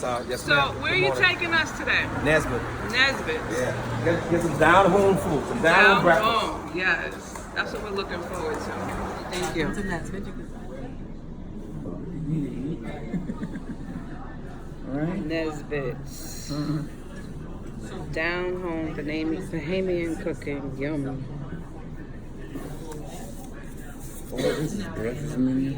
Nassau. Yes, So, ma'am. where are you taking us today? Nesbitts. Nesbitts. Yeah. Get some down-home food. Some down-home breakfast. Home. Yes. That's what we're looking forward to. Thank you. Nesbitts. Down home, Bahamian cooking. Yum. Oh, this is breakfast menu.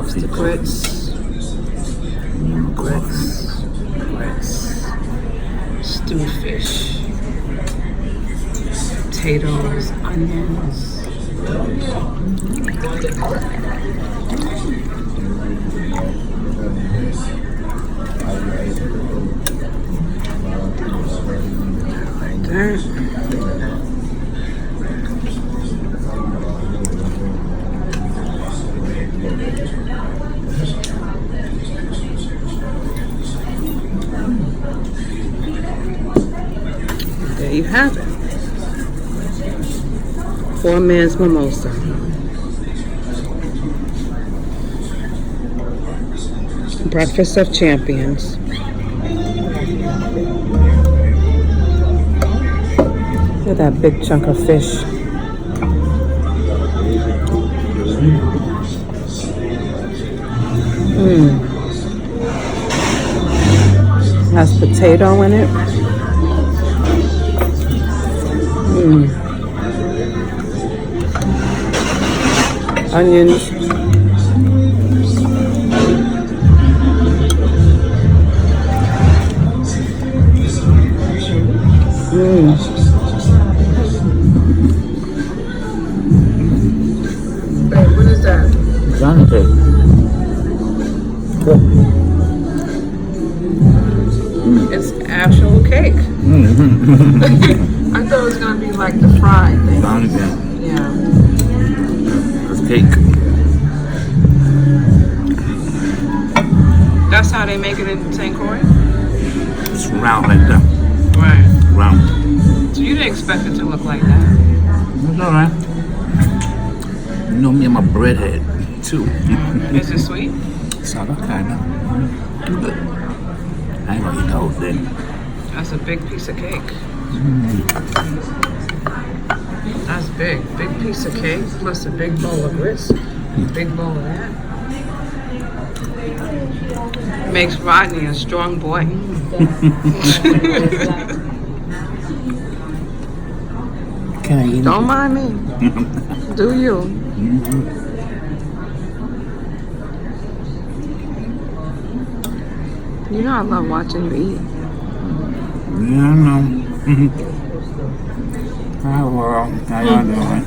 The grits. Grits. Stewed fish. Potatoes, onions. Like that. There you have it. Poor man's mimosa. Breakfast of champions. Look at that big chunk of fish. Has potato in it. Onions. Babe, what is that? Johnny cake. It's actual cake. I thought it was gonna be like the fried thing. Johnny cake. Yeah. It's cake. That's how they make it in St. Croix? It's round like that. Right. Round. So you didn't expect it to look like that. It's alright. You know me and my breadhead too. Is it sweet? Sour kinda. But I ain't gonna eat the whole thing. That's a big piece of cake. That's big. Big piece of cake plus a big bowl of grits. Big bowl of that. Makes Rodney a strong boy. Can I eat Don't mind me. Do you? You know I love watching you eat. Yeah, I know. Hi, world. How y'all doing?